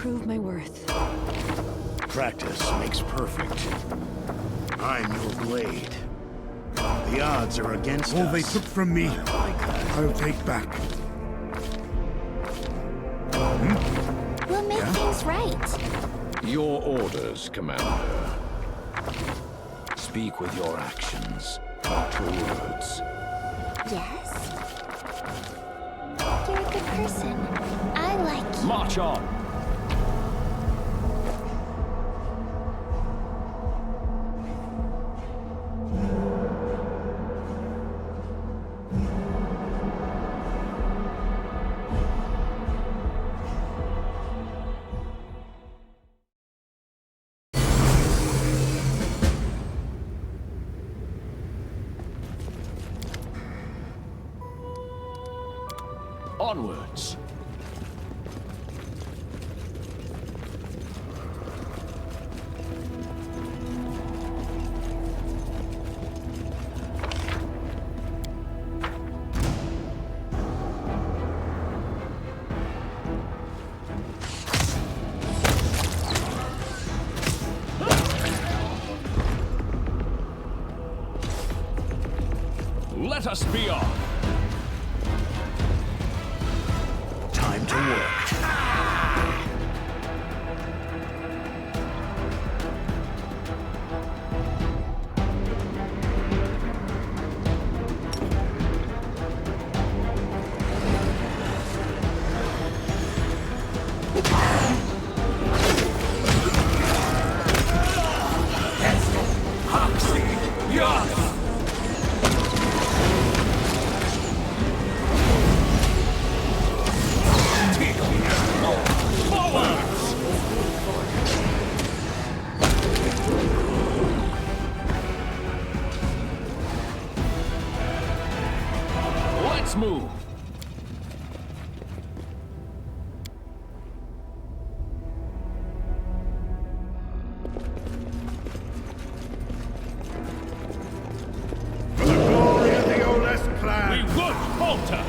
prove my worth. Practice makes perfect. I'm your blade. The odds are against us. All they took from me, I'll take back. We'll make things right. Your orders, Commander. Speak with your actions, not your words. Yes? You're a good person. I like you. March on! Onwards. Let us be off. Time to work. Let's move. For the glory of the oldest clan! We won't falter.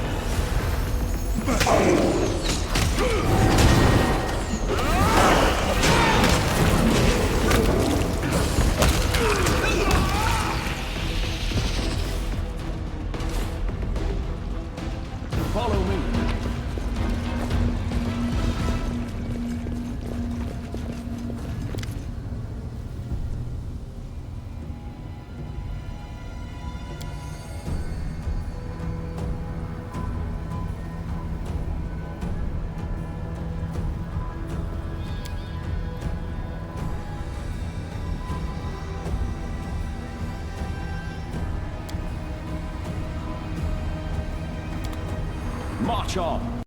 Follow me. March on.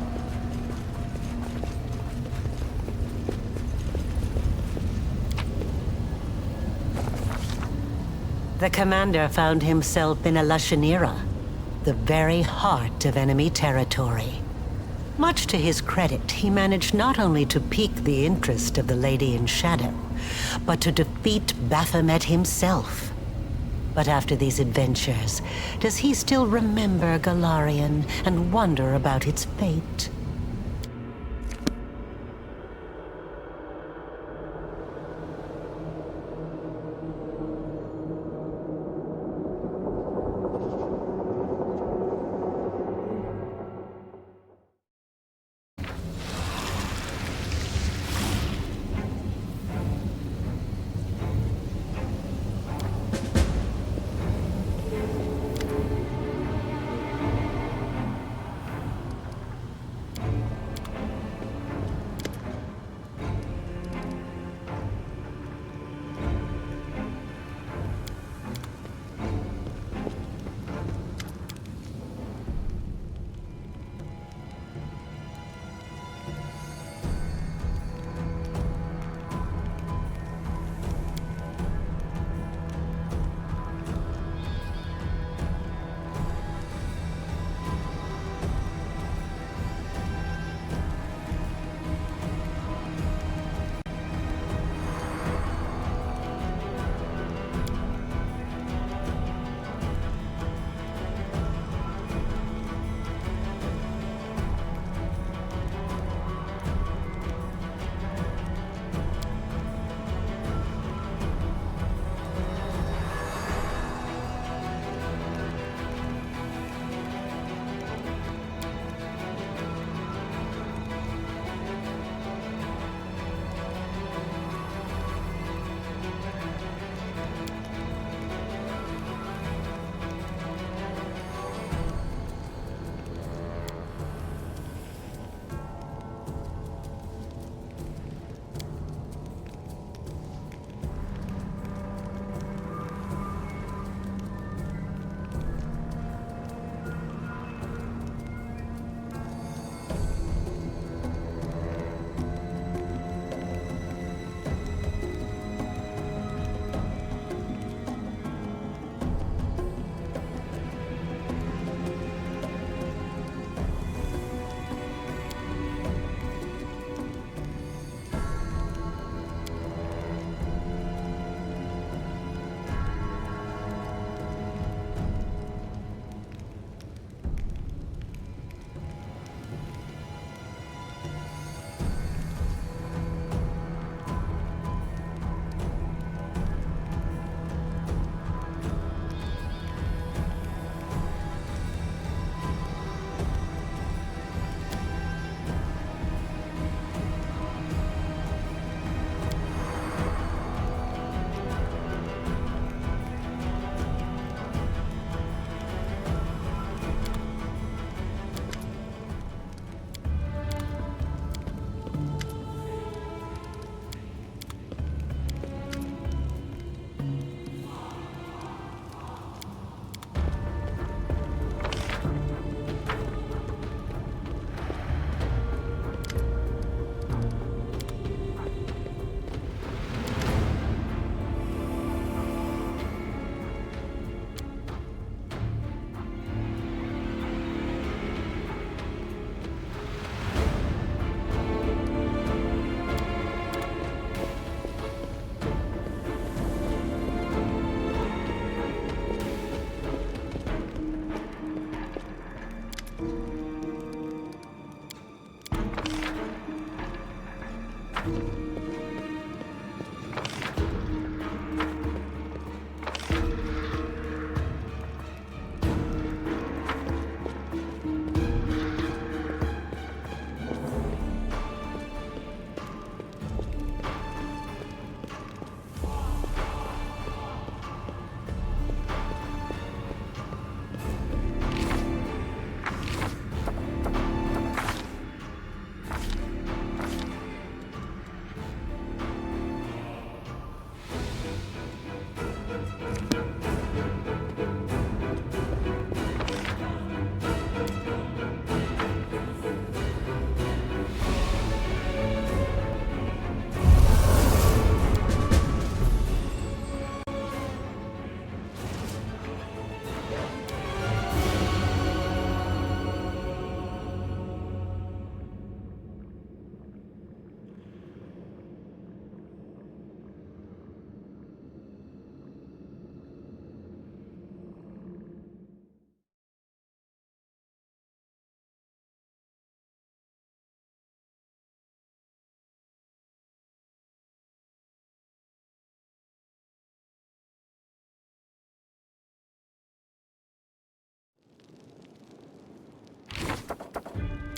The commander found himself in a Lashanira, the very heart of enemy territory. Much to his credit, he managed not only to pique the interest of the Lady in Shadow, but to defeat Baphomet himself. But after these adventures, does he still remember Galarian and wonder about its fate?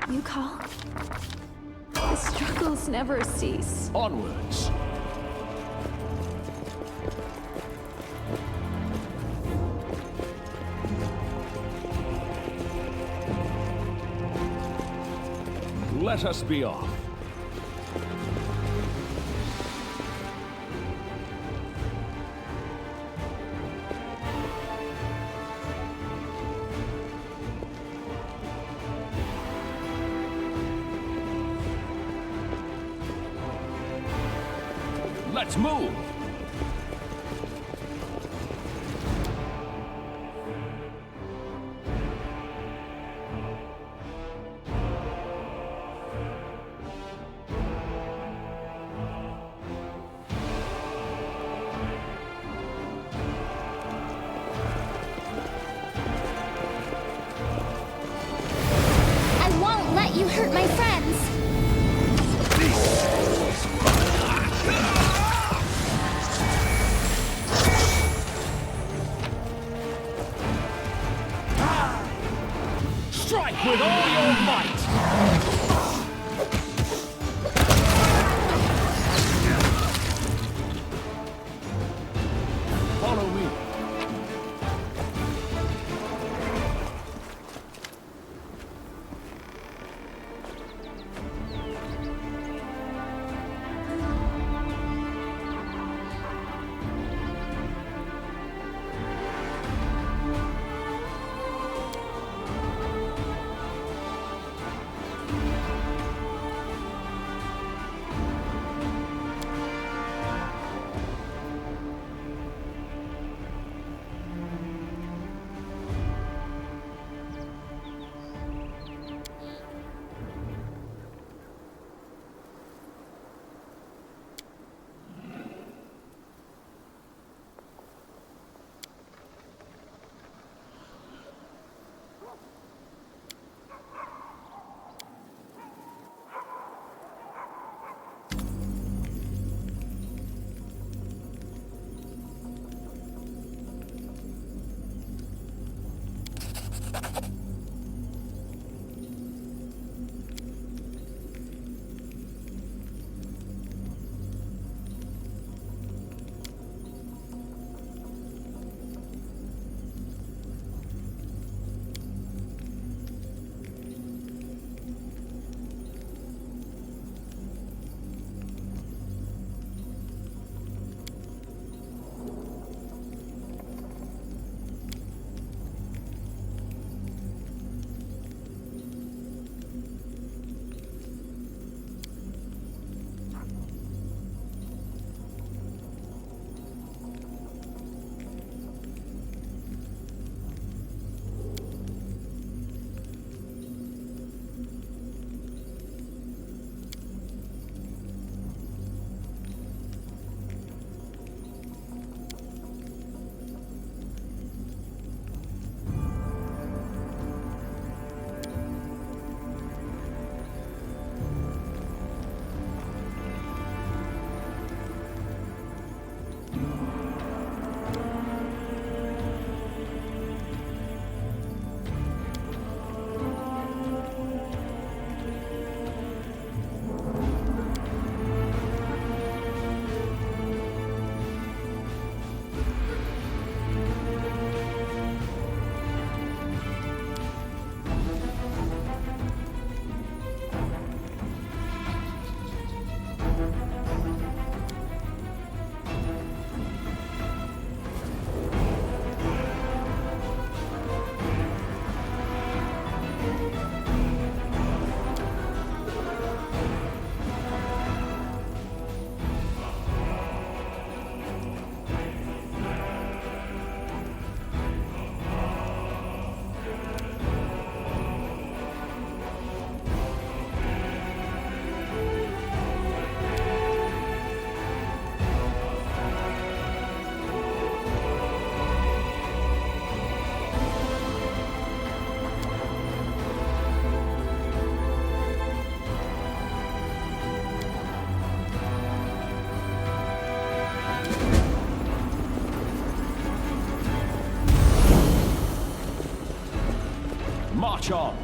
You call? The struggles never cease. Onwards. Let us be off. Let's move! I won't let you hurt my friends. Strike with all your might! Follow me. March on!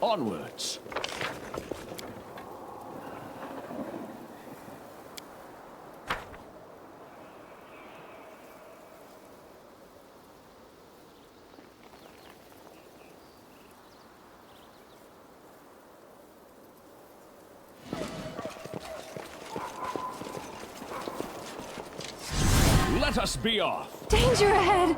Onwards. Let us be off. Danger ahead!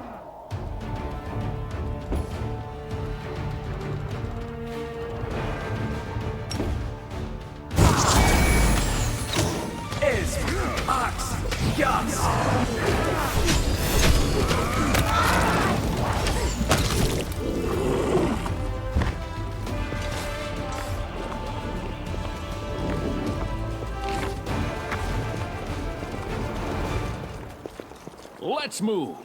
Let's move.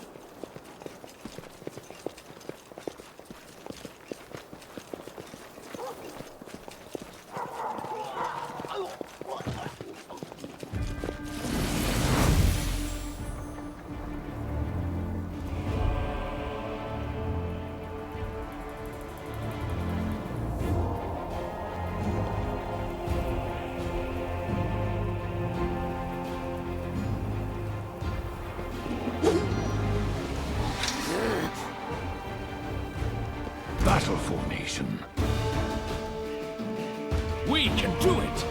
Battle formation. We can do it!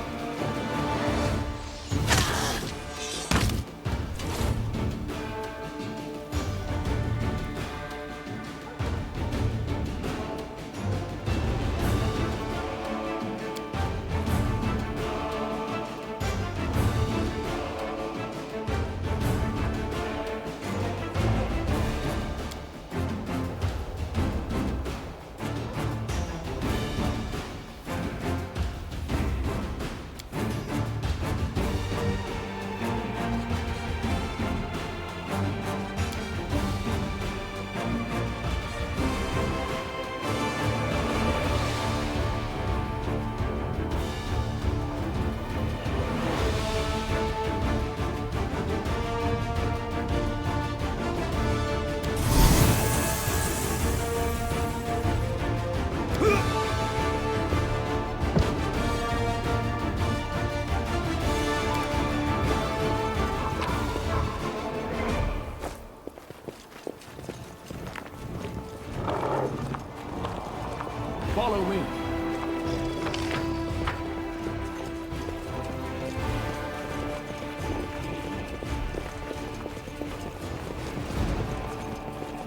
Follow me.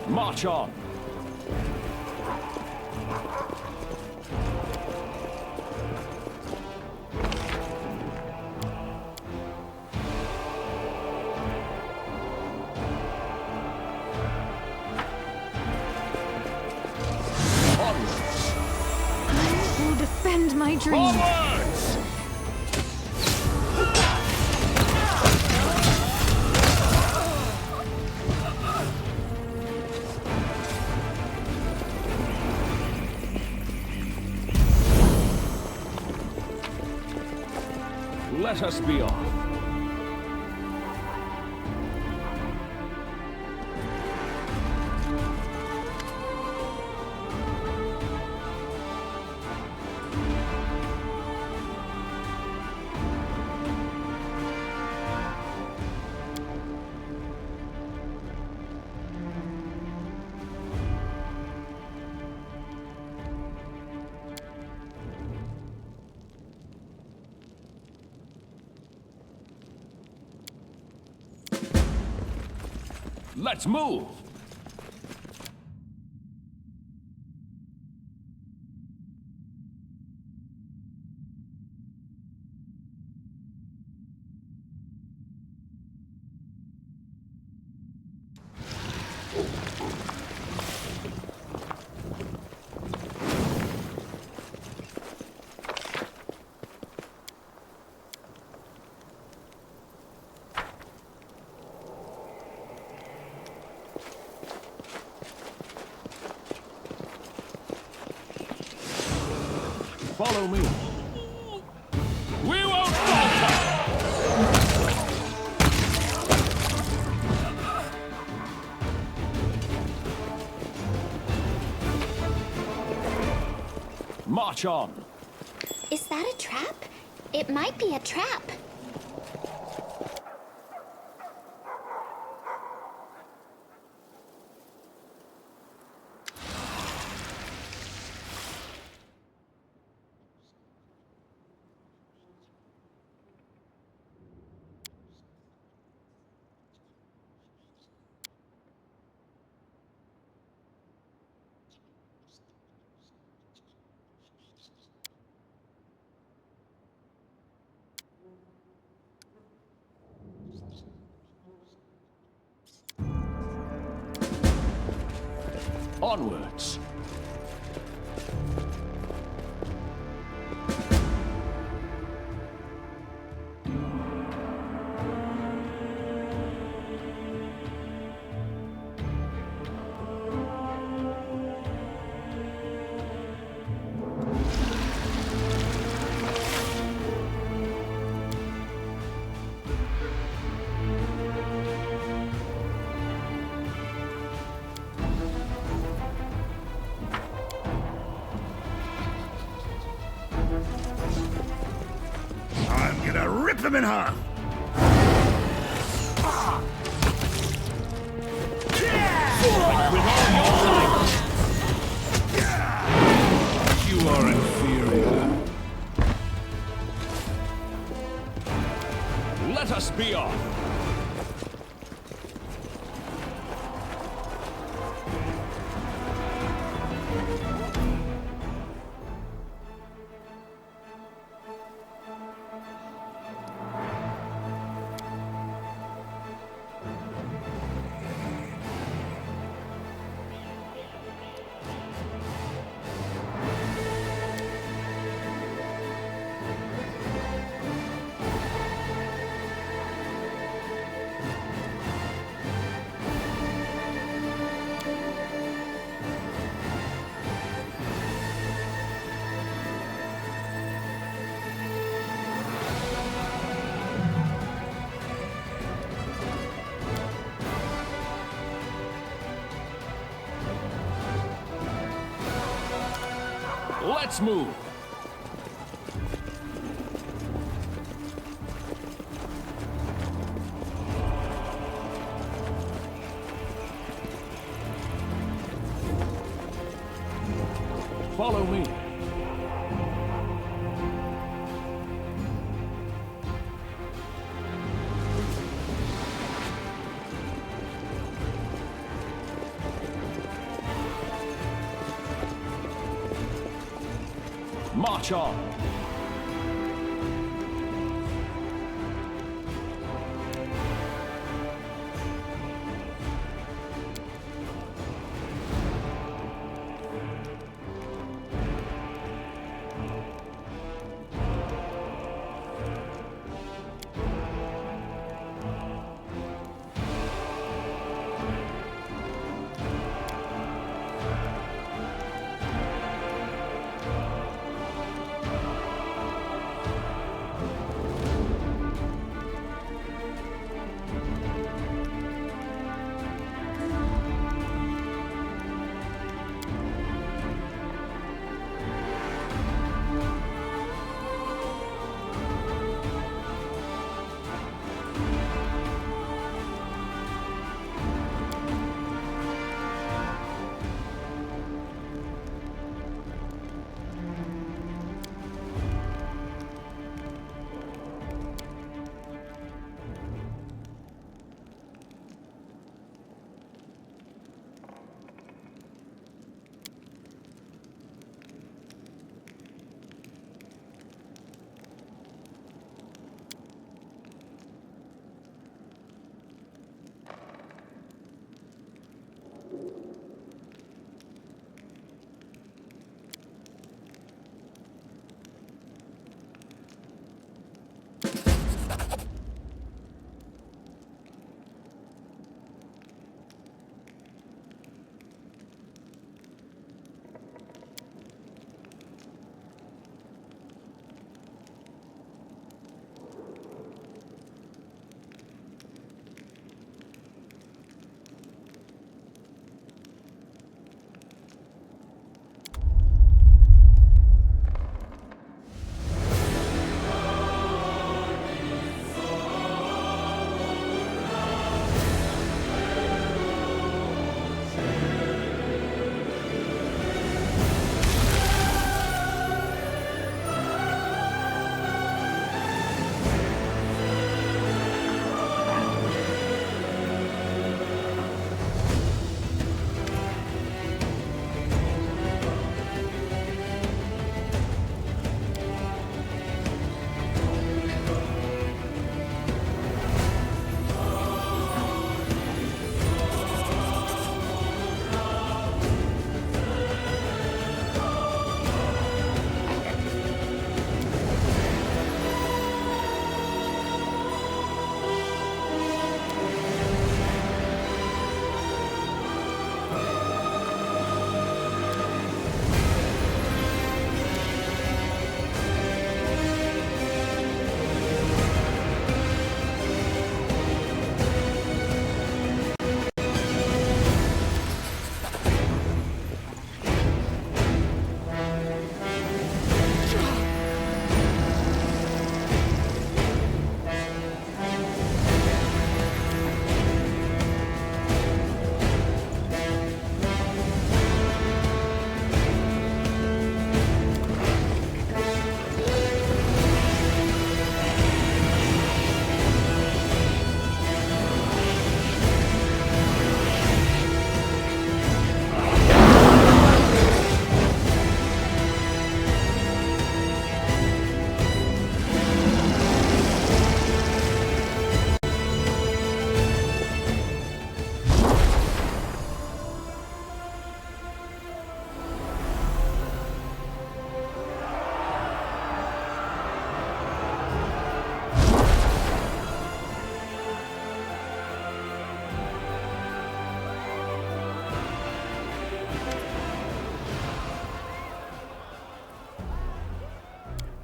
March on. I will defend my dream. Onwards! Let us be off. Let's move! Follow me. We won't falter! March March on. Is that a trap? It might be a trap. Onwards. I'm gonna rip them in half! You are inferior. Let us be off. Let's move. Follow me. March on.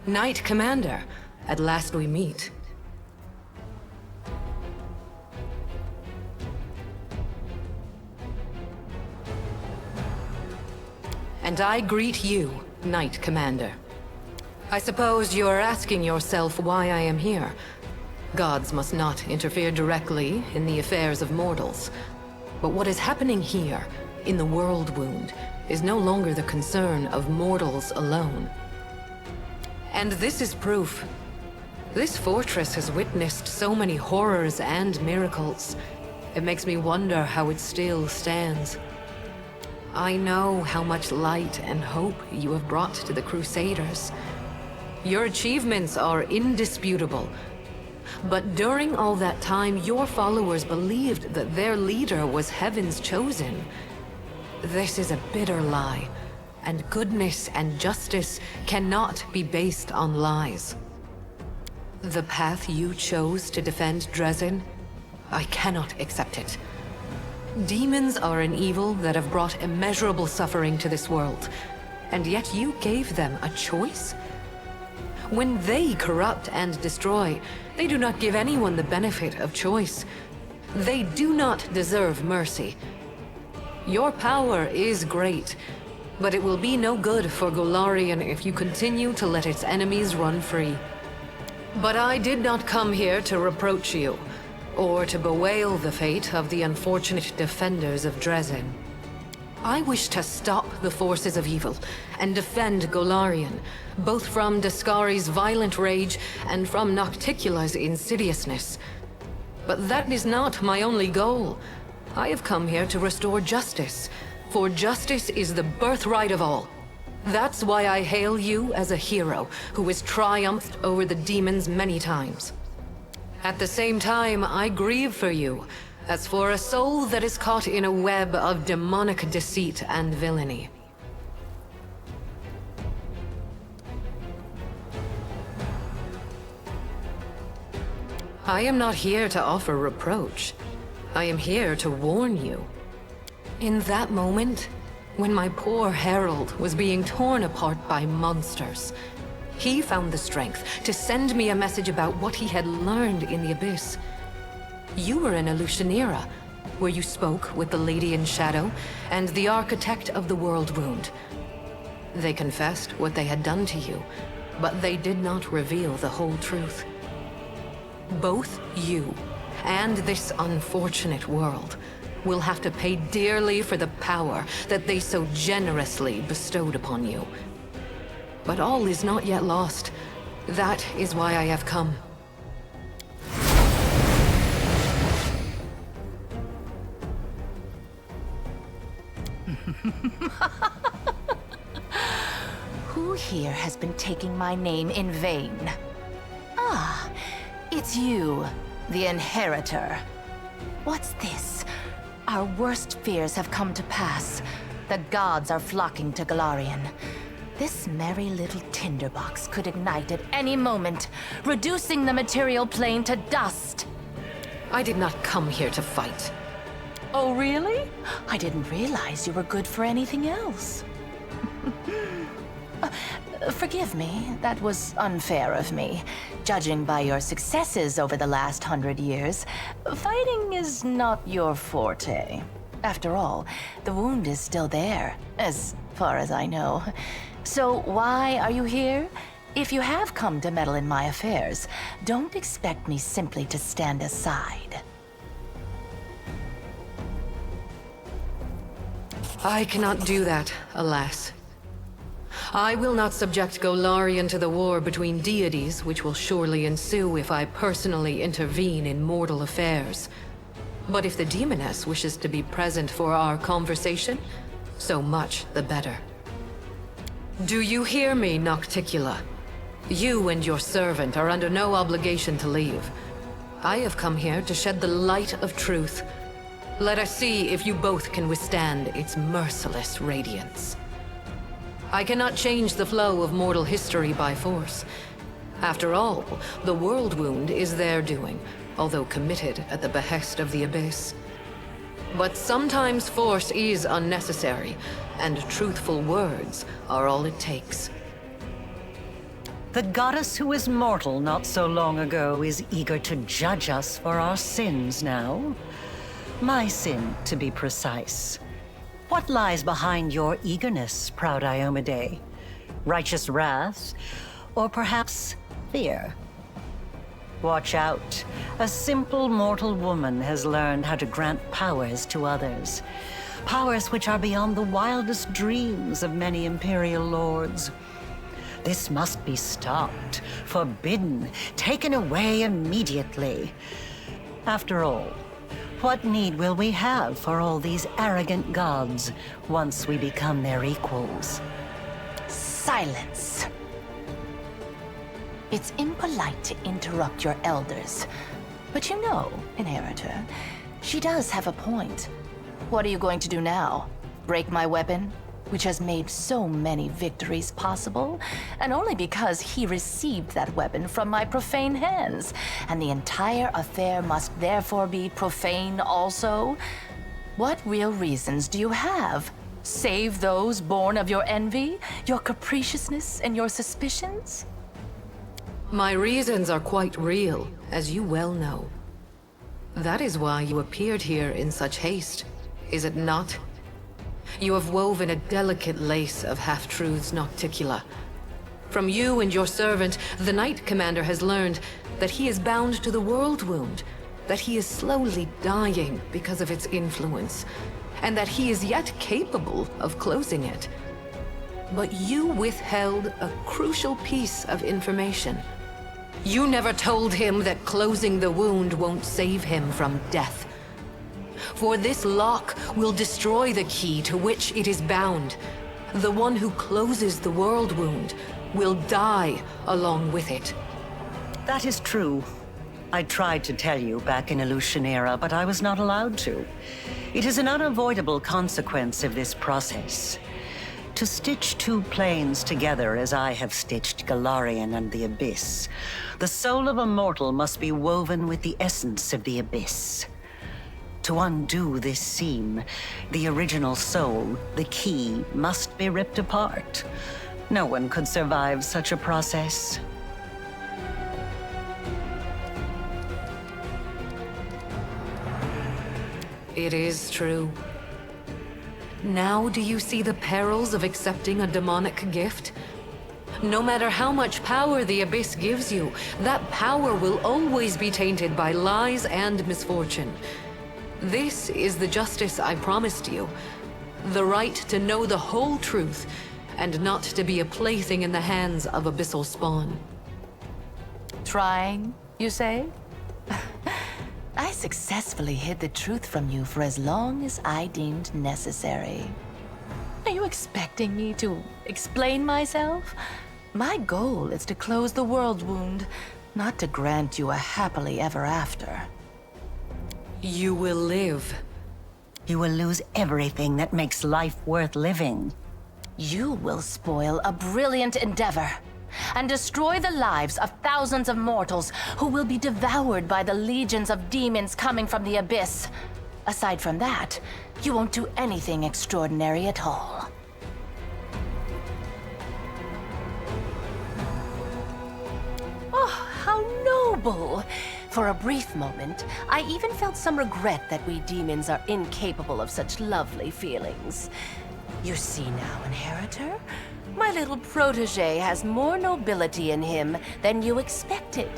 Knight Commander, at last we meet. And I greet you, Knight Commander. I suppose you're asking yourself why I am here. Gods must not interfere directly in the affairs of mortals. But what is happening here, in the World Wound, is no longer the concern of mortals alone. And this is proof. This fortress has witnessed so many horrors and miracles. It makes me wonder how it still stands. I know how much light and hope you have brought to the Crusaders. Your achievements are indisputable. But during all that time, your followers believed that their leader was Heaven's chosen. This is a bitter lie, and goodness and justice cannot be based on lies. The path you chose to defend Dresden, I cannot accept it. Demons are an evil that have brought immeasurable suffering to this world, and yet you gave them a choice? When they corrupt and destroy, they do not give anyone the benefit of choice. They do not deserve mercy. Your power is great, but it will be no good for Golarion if you continue to let its enemies run free. But I did not come here to reproach you, or to bewail the fate of the unfortunate defenders of Dresden. I wish to stop the forces of evil and defend Golarion, both from Daskari's violent rage and from Nocticula's insidiousness. But that is not my only goal. I have come here to restore justice, for justice is the birthright of all. That's why I hail you as a hero who has triumphed over the demons many times. At the same time, I grieve for you, as for a soul that is caught in a web of demonic deceit and villainy. I am not here to offer reproach. I am here to warn you. In that moment, when my poor Herald was being torn apart by monsters, he found the strength to send me a message about what he had learned in the Abyss. You were in Lucianera, where you spoke with the Lady in Shadow and the Architect of the World Wound. They confessed what they had done to you, but they did not reveal the whole truth. Both you and this unfortunate world will have to pay dearly for the power that they so generously bestowed upon you. But all is not yet lost. That is why I have come. Who here has been taking my name in vain? Ah, it's you, the Inheritor. What's this? Our worst fears have come to pass. The gods are flocking to Golarion. This merry little tinderbox could ignite at any moment, reducing the material plane to dust. I did not come here to fight. Oh, really? I didn't realize you were good for anything else. Forgive me, that was unfair of me. Judging by your successes over the last 100 years, fighting is not your forte. After all, the wound is still there, as far as I know. So why are you here? If you have come to meddle in my affairs, don't expect me simply to stand aside. I cannot do that, alas. I will not subject Golarion to the war between deities, which will surely ensue if I personally intervene in mortal affairs. But if the demoness wishes to be present for our conversation, so much the better. Do you hear me, Nocticula? You and your servant are under no obligation to leave. I have come here to shed the light of truth. Let us see if you both can withstand its merciless radiance. I cannot change the flow of mortal history by force. After all, the World Wound is their doing, although committed at the behest of the Abyss. But sometimes force is unnecessary, and truthful words are all it takes. The goddess who was mortal not so long ago is eager to judge us for our sins now. My sin, to be precise. What lies behind your eagerness, proud Iomade? Righteous wrath? Or perhaps fear? Watch out. A simple mortal woman has learned how to grant powers to others. Powers which are beyond the wildest dreams of many Imperial lords. This must be stopped, forbidden, taken away immediately. After all, what need will we have for all these arrogant gods once we become their equals? Silence. It's impolite to interrupt your elders. But you know, Inheritor, she does have a point. What are you going to do now? Break my weapon, which has made so many victories possible, and only because he received that weapon from my profane hands, and the entire affair must therefore be profane also? What real reasons do you have? Save those born of your envy, your capriciousness, and your suspicions? My reasons are quite real, as you well know. That is why you appeared here in such haste, is it not? You have woven a delicate lace of half-truths nocticula. From you and your servant, the Knight Commander has learned that he is bound to the World Wound, that he is slowly dying because of its influence, and that he is yet capable of closing it. But you withheld a crucial piece of information. You never told him that closing the wound won't save him from death. For this lock will destroy the key to which it is bound. The one who closes the world wound will die along with it. That is true. I tried to tell you back in Illusionera, but I was not allowed to. It is an unavoidable consequence of this process. To stitch two planes together as I have stitched Galarian and the Abyss, the soul of a mortal must be woven with the essence of the Abyss. To undo this seam, the original soul, the key, must be ripped apart. No one could survive such a process. It is true. Now do you see the perils of accepting a demonic gift? No matter how much power the Abyss gives you, that power will always be tainted by lies and misfortune. This is the justice I promised you. The right to know the whole truth, and not to be a plaything in the hands of abyssal spawn. Trying, you say? I successfully hid the truth from you for as long as I deemed necessary. Are you expecting me to explain myself? My goal is to close the world wound, not to grant you a happily ever after. You will live. You will lose everything that makes life worth living. You will spoil a brilliant endeavor and destroy the lives of thousands of mortals who will be devoured by the legions of demons coming from the Abyss. Aside from that, you won't do anything extraordinary at all. Oh, how noble! For a brief moment, I even felt some regret that we demons are incapable of such lovely feelings. You see now, Inheritor? My little protege has more nobility in him than you expected.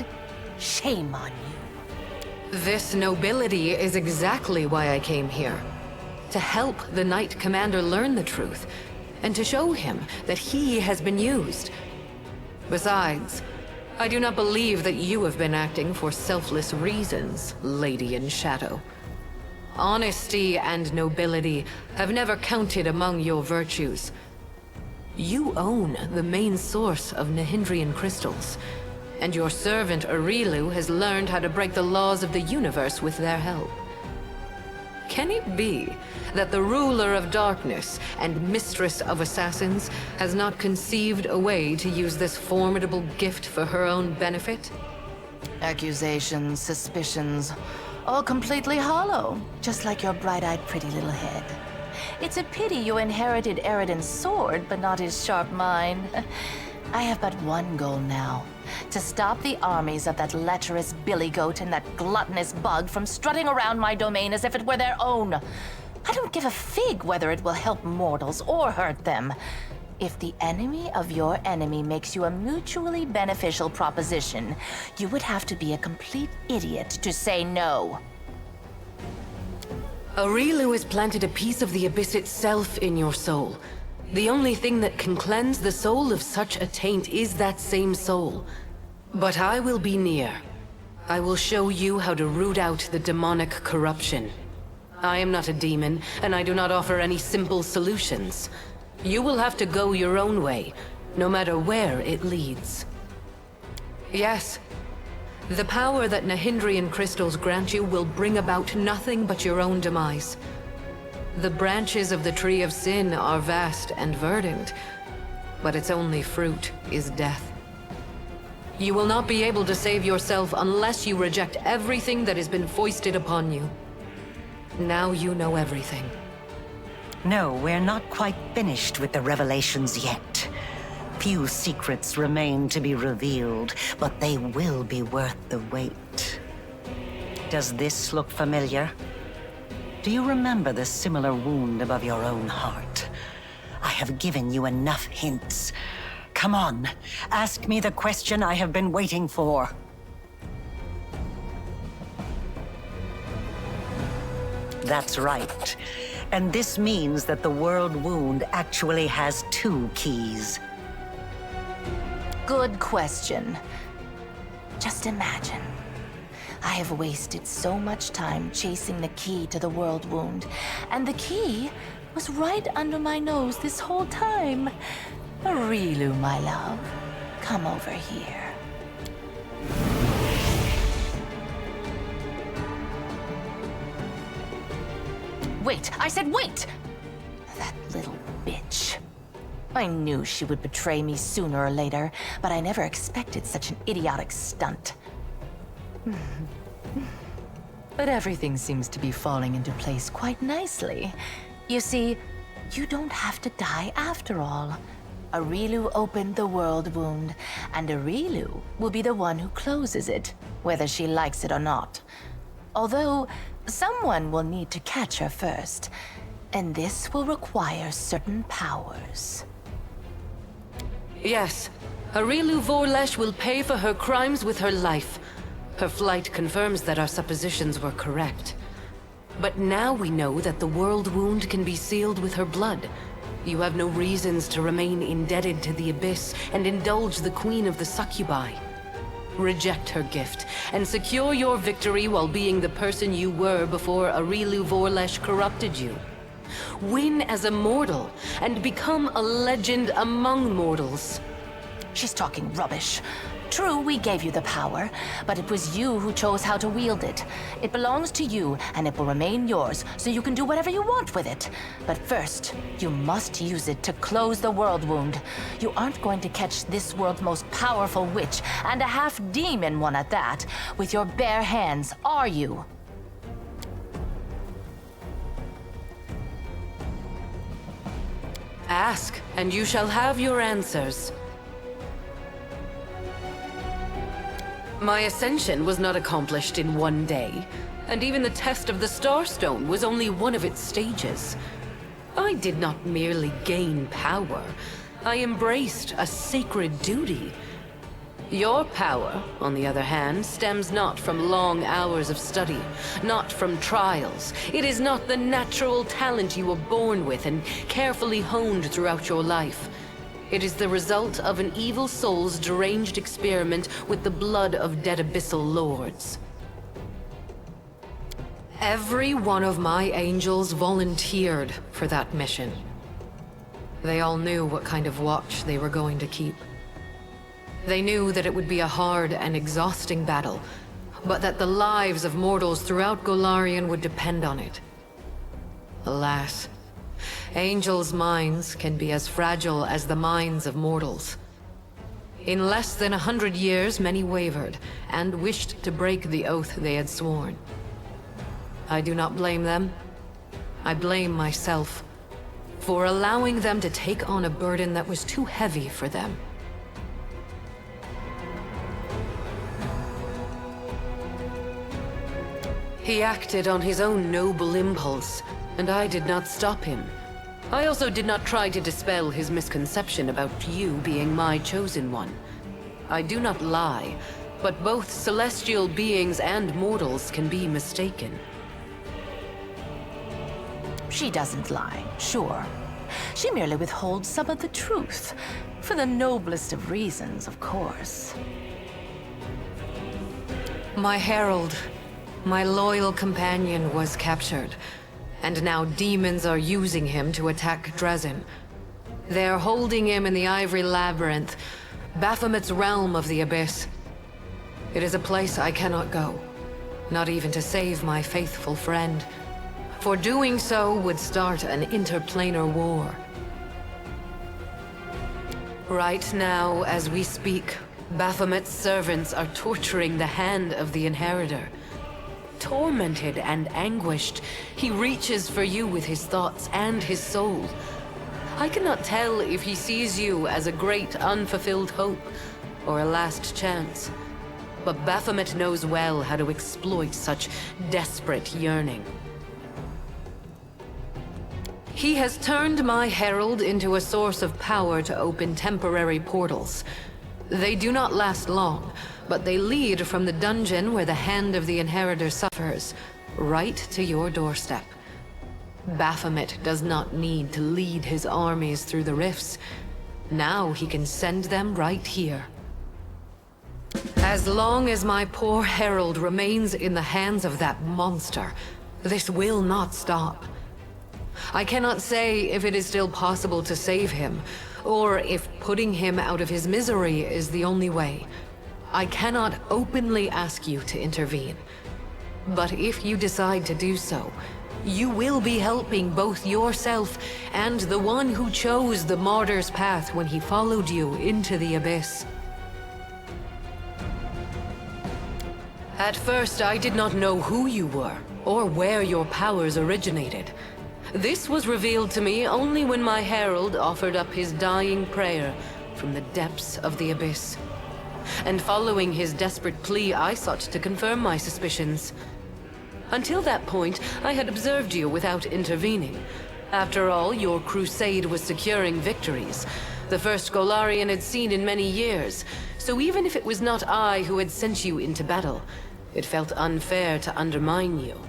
Shame on you. This nobility is exactly why I came here. To help the Knight Commander learn the truth, and to show him that he has been used. Besides, I do not believe that you have been acting for selfless reasons, Lady in Shadow. Honesty and nobility have never counted among your virtues. You own the main source of Nahindrian crystals, and your servant Arilu has learned how to break the laws of the universe with their help. Can it be that the ruler of darkness and mistress of assassins has not conceived a way to use this formidable gift for her own benefit? Accusations, suspicions, all completely hollow, just like your bright-eyed pretty little head. It's a pity you inherited Eridan's sword, but not his sharp mind. I have but one goal now. To stop the armies of that lecherous billy goat and that gluttonous bug from strutting around my domain as if it were their own. I don't give a fig whether it will help mortals or hurt them. If the enemy of your enemy makes you a mutually beneficial proposition, you would have to be a complete idiot to say no. Aurilu has planted a piece of the abyss itself in your soul. The only thing that can cleanse the soul of such a taint is that same soul. But I will be near. I will show you how to root out the demonic corruption. I am not a demon, and I do not offer any simple solutions. You will have to go your own way, no matter where it leads. Yes, the power that Nahindrian crystals grant you will bring about nothing but your own demise. The branches of the Tree of Sin are vast and verdant, but its only fruit is death. You will not be able to save yourself unless you reject everything that has been foisted upon you. Now you know everything. No, we're not quite finished with the revelations yet. Few secrets remain to be revealed, but they will be worth the wait. Does this look familiar? Do you remember the similar wound above your own heart? I have given you enough hints. Come on, ask me the question I have been waiting for. That's right. And this means that the world wound actually has 2 keys. Good question. Just imagine. I have wasted so much time chasing the key to the world wound, and the key was right under my nose this whole time. Aurilu, my love, come over here. Wait! I said wait! That little bitch. I knew she would betray me sooner or later, but I never expected such an idiotic stunt. But everything seems to be falling into place quite nicely. You see, you don't have to die after all. Aurilu opened the world wound, and Aurilu will be the one who closes it, whether she likes it or not. Although, someone will need to catch her first, and this will require certain powers. Yes, Aurilu Vorlesh will pay for her crimes with her life. Her flight confirms that our suppositions were correct. But now we know that the world wound can be sealed with her blood. You have no reasons to remain indebted to the Abyss and indulge the Queen of the Succubi. Reject her gift, and secure your victory while being the person you were before Aurilu Vorlesh corrupted you. Win as a mortal, and become a legend among mortals. She's talking rubbish. True, we gave you the power, but it was you who chose how to wield it. It belongs to you, and it will remain yours, so you can do whatever you want with it. But first, you must use it to close the world wound. You aren't going to catch this world's most powerful witch, and a half-demon one at that, with your bare hands, are you? Ask, and you shall have your answers. My ascension was not accomplished in one day, and even the test of the Starstone was only one of its stages. I did not merely gain power, I embraced a sacred duty. Your power, on the other hand, stems not from long hours of study, not from trials. It is not the natural talent you were born with and carefully honed throughout your life. It is the result of an evil soul's deranged experiment with the blood of dead abyssal lords. Every one of my angels volunteered for that mission. They all knew what kind of watch they were going to keep. They knew that it would be a hard and exhausting battle, but that the lives of mortals throughout Golarion would depend on it. Alas, angels' minds can be as fragile as the minds of mortals. In less than 100 years, many wavered, and wished to break the oath they had sworn. I do not blame them. I blame myself, for allowing them to take on a burden that was too heavy for them. He acted on his own noble impulse, and I did not stop him. I also did not try to dispel his misconception about you being my chosen one. I do not lie, but both celestial beings and mortals can be mistaken. She doesn't lie, sure. She merely withholds some of the truth. For the noblest of reasons, of course. My herald, my loyal companion, was captured, and now demons are using him to attack Dresden. They're holding him in the Ivory Labyrinth, Baphomet's realm of the Abyss. It is a place I cannot go, not even to save my faithful friend. For doing so would start an interplanar war. Right now, as we speak, Baphomet's servants are torturing the hand of the Inheritor. Tormented and anguished, he reaches for you with his thoughts and his soul. I cannot tell if he sees you as a great unfulfilled hope or a last chance. But Baphomet knows well how to exploit such desperate yearning. He has turned my herald into a source of power to open temporary portals. They do not last long, but they lead from the dungeon where the hand of the Inheritor suffers, right to your doorstep. Baphomet does not need to lead his armies through the rifts. Now he can send them right here. As long as my poor herald remains in the hands of that monster, this will not stop. I cannot say if it is still possible to save him, or if putting him out of his misery is the only way. I cannot openly ask you to intervene. But if you decide to do so, you will be helping both yourself and the one who chose the martyr's path when he followed you into the Abyss. At first, I did not know who you were, or where your powers originated. This was revealed to me only when my herald offered up his dying prayer from the depths of the Abyss. And following his desperate plea, I sought to confirm my suspicions. Until that point, I had observed you without intervening. After all, your crusade was securing victories, the first Golarion had seen in many years. So even if it was not I who had sent you into battle, it felt unfair to undermine you.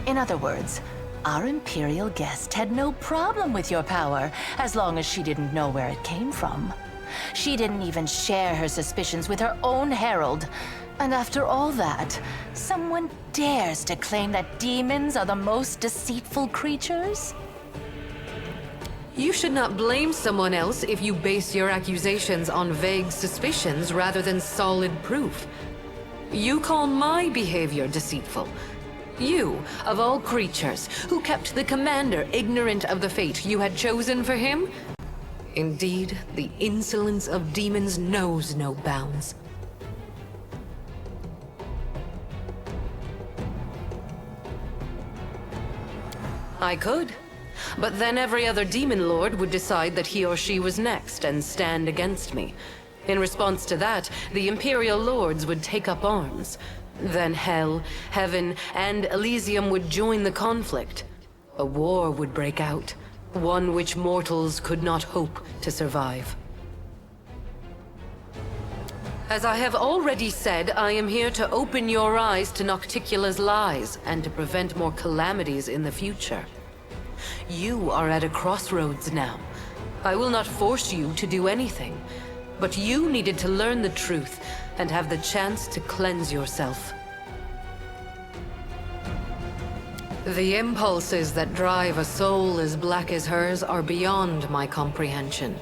In other words, our Imperial guest had no problem with your power, as long as she didn't know where it came from. She didn't even share her suspicions with her own herald. And after all that, someone dares to claim that demons are the most deceitful creatures? You should not blame someone else if you base your accusations on vague suspicions rather than solid proof. You call my behavior deceitful. You, of all creatures, who kept the commander ignorant of the fate you had chosen for him? Indeed, the insolence of demons knows no bounds. I could. But then every other demon lord would decide that he or she was next and stand against me. In response to that, the Imperial lords would take up arms. Then Hell, Heaven, and Elysium would join the conflict. A war would break out, one which mortals could not hope to survive. As I have already said, I am here to open your eyes to Nocticula's lies and to prevent more calamities in the future. You are at a crossroads now. I will not force you to do anything, but you needed to learn the truth and have the chance to cleanse yourself. The impulses that drive a soul as black as hers are beyond my comprehension.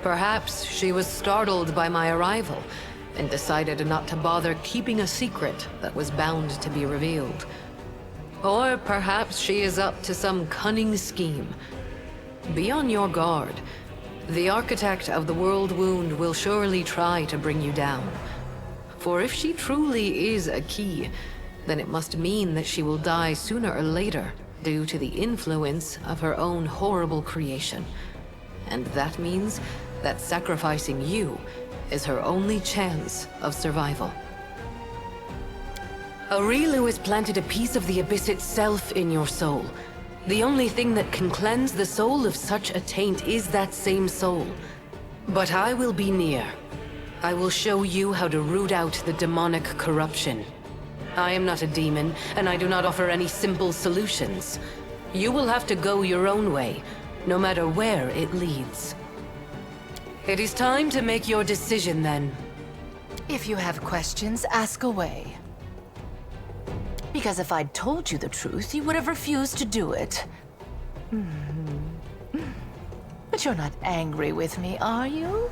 Perhaps she was startled by my arrival and decided not to bother keeping a secret that was bound to be revealed. Or perhaps she is up to some cunning scheme. Be on your guard. The architect of the World Wound will surely try to bring you down. For if she truly is a key, then it must mean that she will die sooner or later due to the influence of her own horrible creation. And that means that sacrificing you is her only chance of survival. Aurilu has planted a piece of the Abyss itself in your soul. The only thing that can cleanse the soul of such a taint is that same soul. But I will be near. I will show you how to root out the demonic corruption. I am not a demon, and I do not offer any simple solutions. You will have to go your own way, no matter where it leads. It is time to make your decision, then. If you have questions, ask away. Because if I'd told you the truth, you would have refused to do it. But you're not angry with me, are you?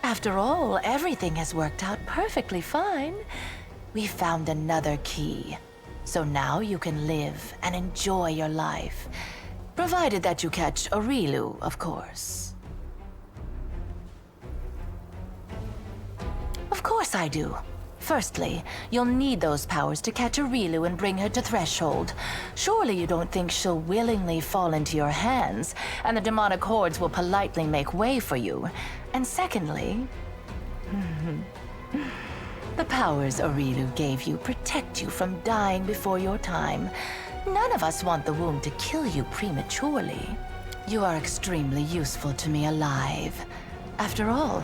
After all, everything has worked out perfectly fine. We found another key. So now you can live and enjoy your life. Provided that you catch Aurilu, of course. Of course I do. Firstly, you'll need those powers to catch Aurilu and bring her to Threshold. Surely you don't think she'll willingly fall into your hands, and the demonic hordes will politely make way for you. And secondly, the powers Aurilu gave you protect you from dying before your time. None of us want the wound to kill you prematurely. You are extremely useful to me alive. After all,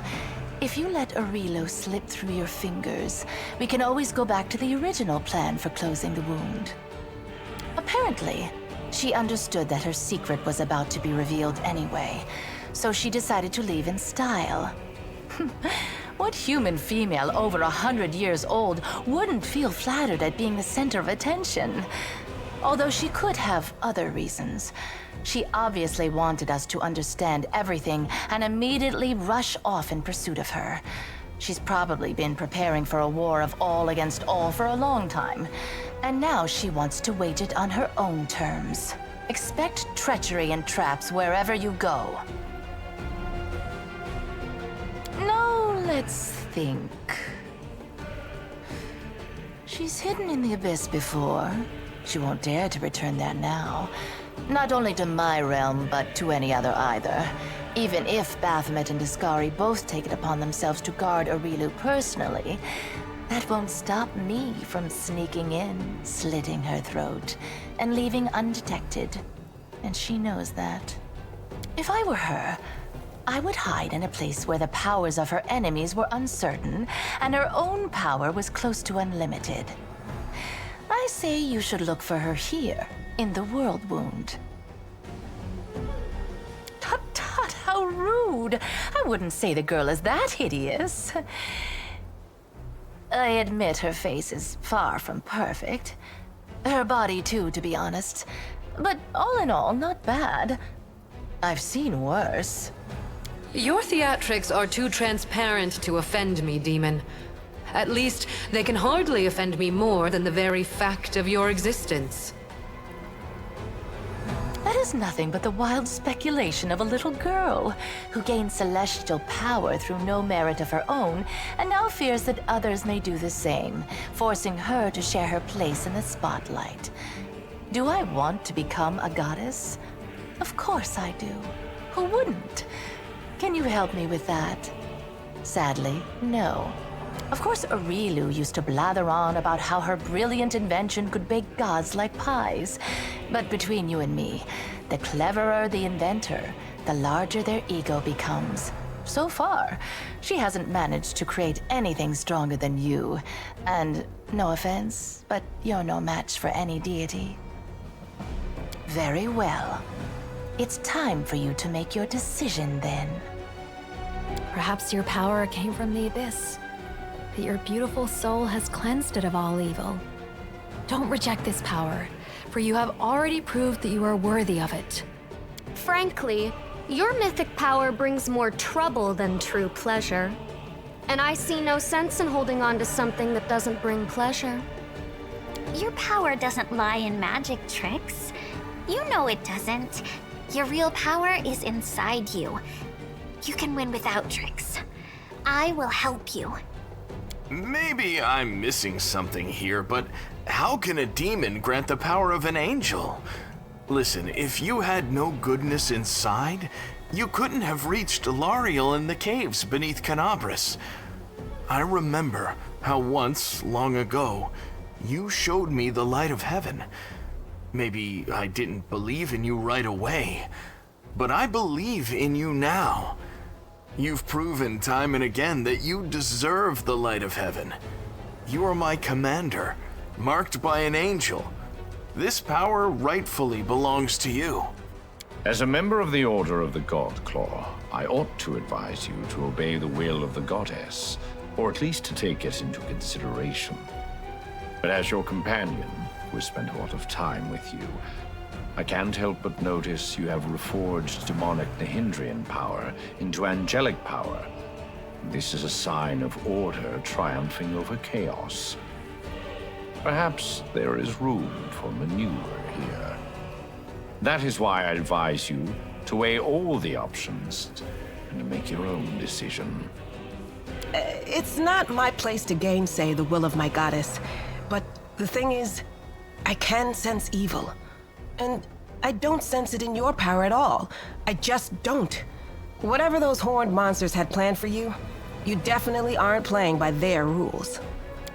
if you let Aurilu slip through your fingers, we can always go back to the original plan for closing the wound. Apparently, she understood that her secret was about to be revealed anyway, so she decided to leave in style. What human female over 100 years old wouldn't feel flattered at being the center of attention? Although she could have other reasons. She obviously wanted us to understand everything and immediately rush off in pursuit of her. She's probably been preparing for a war of all against all for a long time, and now she wants to wage it on her own terms. Expect treachery and traps wherever you go. Now, let's think. She's hidden in the Abyss before. She won't dare to return there now. Not only to my realm, but to any other either. Even if Baphomet and Discari both take it upon themselves to guard Aurilu personally, that won't stop me from sneaking in, slitting her throat, and leaving undetected. And she knows that. If I were her, I would hide in a place where the powers of her enemies were uncertain, and her own power was close to unlimited. I say you should look for her here, in the World Wound. Tut tut, how rude! I wouldn't say the girl is that hideous. I admit her face is far from perfect. Her body too, to be honest. But all in all, not bad. I've seen worse. Your theatrics are too transparent to offend me, demon. At least, they can hardly offend me more than the very fact of your existence. That is nothing but the wild speculation of a little girl who gained celestial power through no merit of her own and now fears that others may do the same, forcing her to share her place in the spotlight. Do I want to become a goddess? Of course I do. Who wouldn't? Can you help me with that? Sadly, no. Of course, Aurilu used to blather on about how her brilliant invention could bake gods like pies. But between you and me, the cleverer the inventor, the larger their ego becomes. So far, she hasn't managed to create anything stronger than you. And no offense, but you're no match for any deity. Very well. It's time for you to make your decision then. Perhaps your power came from the Abyss. That your beautiful soul has cleansed it of all evil. Don't reject this power, for you have already proved that you are worthy of it. Frankly, your mythic power brings more trouble than true pleasure. And I see no sense in holding on to something that doesn't bring pleasure. Your power doesn't lie in magic tricks. You know it doesn't. Your real power is inside you. You can win without tricks. I will help you. Maybe I'm missing something here, but how can a demon grant the power of an angel? Listen, if you had no goodness inside, you couldn't have reached Lariel in the caves beneath Canabras. I remember how once, long ago, You showed me the light of heaven. Maybe I didn't believe in you right away, but I believe in you now. You've proven time and again that you deserve the light of heaven. You are my commander, marked by an angel. This power rightfully belongs to you. As a member of the Order of the God Claw, I ought to advise you to obey the will of the goddess, or at least to take it into consideration. But as your companion, who has spent a lot of time with you, I can't help but notice you have reforged demonic Nihindrian power into angelic power. This is a sign of order triumphing over chaos. Perhaps there is room for maneuver here. That is why I advise you to weigh all the options and to make your own decision. It's not my place to gainsay the will of my goddess, but the thing is, I can sense evil. And I don't sense it in your power at all. I just don't. Whatever those horned monsters had planned for you, you definitely aren't playing by their rules.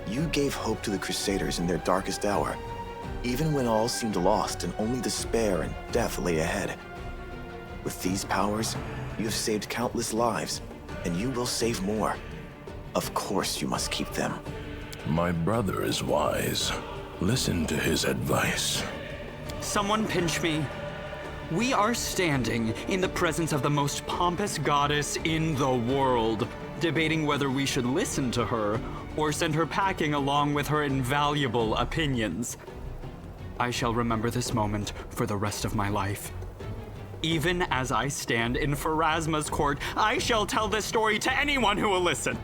You gave hope to the Crusaders in their darkest hour, even when all seemed lost and only despair and death lay ahead. With these powers, you have saved countless lives, and you will save more. Of course you must keep them. My brother is wise. Listen to his advice. Someone pinch me. We are standing in the presence of the most pompous goddess in the world, debating whether we should listen to her or send her packing along with her invaluable opinions. I shall remember this moment for the rest of my life. Even as I stand in Pharasma's court, I shall tell this story to anyone who will listen.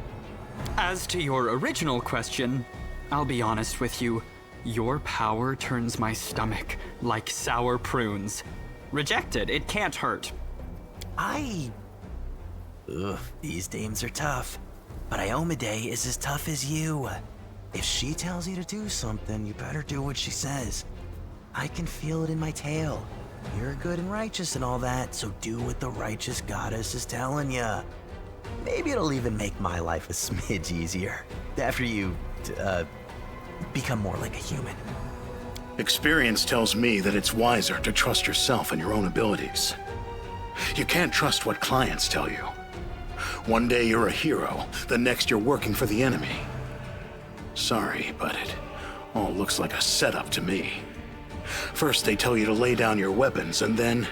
As to your original question, I'll be honest with you. Your power turns my stomach like sour prunes. Reject it, it can't hurt. Ugh, these dames are tough. But Iomade is as tough as you. If she tells you to do something, you better do what she says. I can feel it in my tail. You're good and righteous and all that, so do what the righteous goddess is telling you. Maybe it'll even make my life a smidge easier. After you, become more like a human. Experience tells me that it's wiser to trust yourself and your own abilities. You can't trust what clients tell you. One day you're a hero, the next you're working for the enemy. Sorry, but it all looks like a setup to me. First they tell you to lay down your weapons, and then,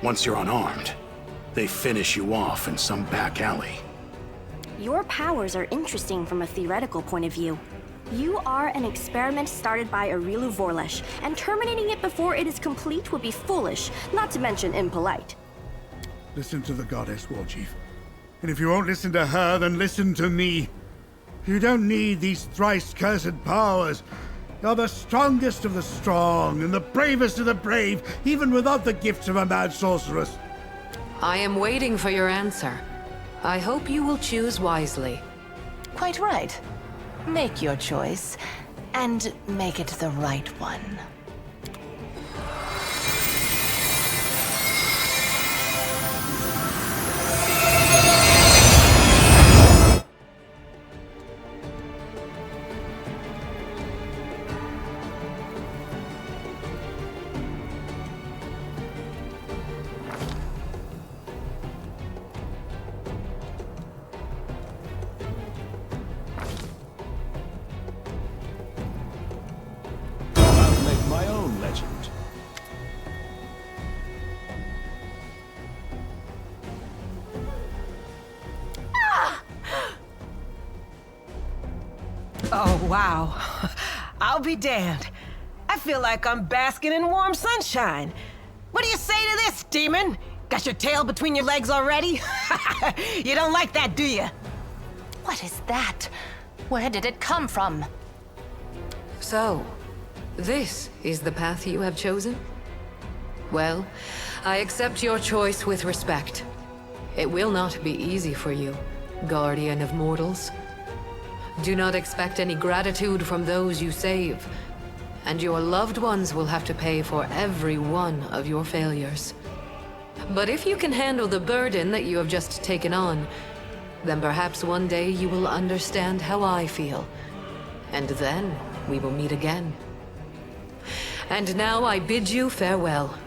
once you're unarmed, they finish you off in some back alley. Your powers are interesting from a theoretical point of view. You are an experiment started by Arilu Vorlesh, and terminating it before it is complete would be foolish, not to mention impolite. Listen to the goddess, War Chief. And if you won't listen to her, then listen to me. You don't need these thrice-cursed powers. You're the strongest of the strong, and the bravest of the brave, even without the gifts of a mad sorceress. I am waiting for your answer. I hope you will choose wisely. Quite right. Make your choice, and make it the right one. My own legend. Oh, wow. I'll be damned. I feel like I'm basking in warm sunshine. What do you say to this, demon? Got your tail between your legs already? You don't like that, do you? What is that? Where did it come from? So, this is the path you have chosen? Well, I accept your choice with respect. It will not be easy for you, guardian of mortals. Do not expect any gratitude from those you save, and your loved ones will have to pay for every one of your failures. But if you can handle the burden that you have just taken on, then perhaps one day you will understand how I feel. And then we will meet again. And now I bid you farewell.